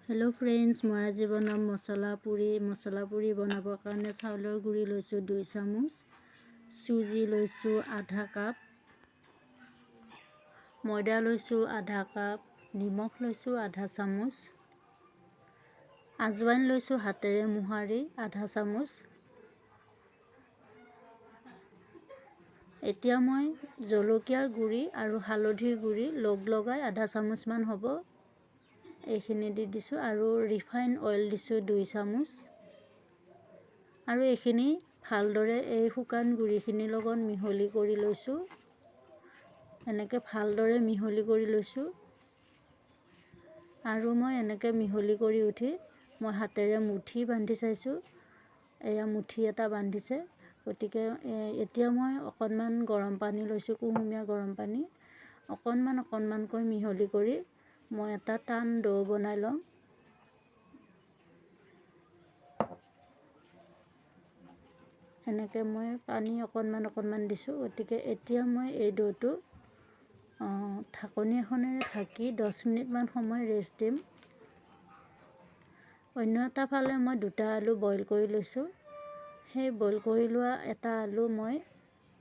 Hello' friends, মই আজি বনাম মছলা পুৰি বনাবৰ কাৰণে চাউলৰ গুড়ি লৈছোঁ 2 চামুচ, চুজি লৈছোঁ আধা কাপ, ময়দা লৈছোঁ আধা কাপ, নিমখ লৈছোঁ আধা চামুচ, আজৱাইন লৈছোঁ হাতেৰে মোহাৰি আধা চামুচ। এতিয়া মই জলকীয়াৰ গুড়ি আৰু হালধিৰ গুড়ি লগাই আধা চামুচমান হ'ব এইখিনি দি দিছোঁ, আৰু ৰিফাইন অইল দিছোঁ 2 চামুচ, আৰু এইখিনি ভালদৰে এই শুকান গুড়িখিনিৰ লগত মিহলি কৰি লৈছোঁ। এনেকৈ ভালদৰে মিহলি কৰি লৈছোঁ, আৰু মই এনেকৈ মিহলি কৰি উঠি মই হাতেৰে মুঠি বান্ধি চাইছোঁ। এয়া মুঠি এটা বান্ধিছে। গতিকে এতিয়া মই অকণমান গৰম পানী লৈছোঁ, কুহুমীয়া গৰম পানী, অকণমানকৈ মিহলি কৰি মই এটা টান ডো বনাই লওঁ। এনেকৈ মই পানী অকণমান দিছোঁ। গতিকে এতিয়া মই এই ডোটো ঢাকনি এখনেৰে ঢাকি 10 মিনিটমান সময় ৰেষ্ট দিম। অন্য এটা ফালে মই 2টা আলু বইল কৰি লৈছোঁ। সেই বইল কৰি লোৱা এটা আলু মই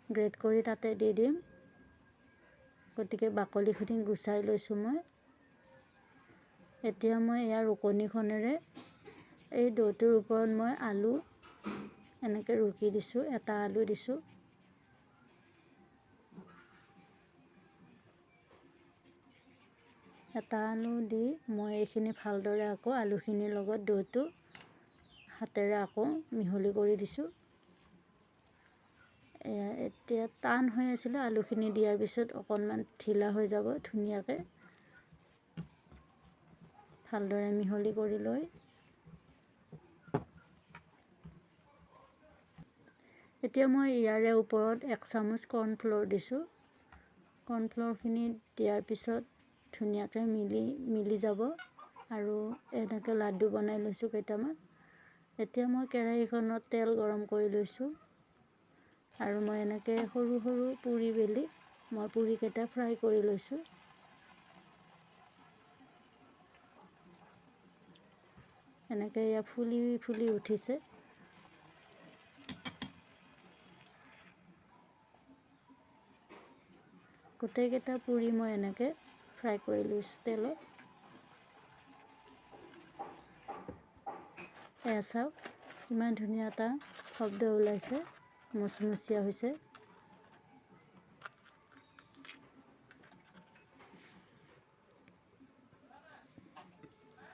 গ্ৰেট কৰি তাতে দি দিম। গতিকে বাকলিখিনি গুচাই লৈছোঁ মই। এতিয়া মই ইয়াৰ ৰুকনিখনেৰে এই ডোটোৰ ওপৰত মই আলু এনেকৈ ৰুকি দিছোঁ, এটা আলু দিছোঁ। এটা আলু দি মই এইখিনি ভালদৰে আকৌ আলুখিনিৰ লগত ডোটো হাতেৰে আকৌ মিহলি কৰি দিছোঁ। এতিয়া টান হৈ আছিলে, আলুখিনি দিয়াৰ পিছত অকণমান ঢিলা হৈ যাব ধুনীয়াকৈ। ভালদৰে মিহলি কৰি লৈ এতিয়া মই ইয়াৰে ওপৰত 1 চামুচ কৰ্ণফ্ল'ৰ দিছোঁ। কৰ্ণফ্ল'ৰখিনি দিয়াৰ পিছত ধুনীয়াকৈ মিলি যাব, আৰু এনেকৈ লাডু বনাই লৈছোঁ কেইটামান। এতিয়া মই কেৰাহীখনত তেল গৰম কৰি লৈছোঁ, আৰু মই এনেকৈ সৰু সৰু পুৰি বেলি মই পুৰিকেইটা ফ্ৰাই কৰি লৈছোঁ। এনেকৈ এয়া ফুলি উঠিছে। গোটেইকেইটা পুৰি মই এনেকৈ ফ্ৰাই কৰি লৈছোঁ তেলত। এয়া চাওক ইমান ধুনীয়া এটা শব্দ ওলাইছে, মচমচীয়া হৈছে।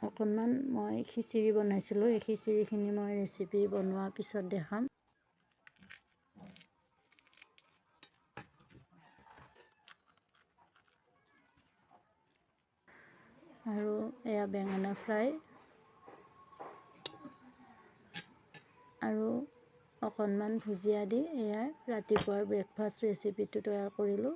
অকণমান মই খিচিৰি বনাইছিলোঁ, এই খিচিৰিখিনি মই ৰেচিপি বনোৱাৰ পিছত দেখাম। আৰু এয়া বেঙেনা ফ্ৰাই, আৰু অকণমান ভুজিয়া দি এয়া ৰাতিপুৱাৰ ব্ৰেকফাষ্ট ৰেচিপিটো তৈয়াৰ কৰিলোঁ।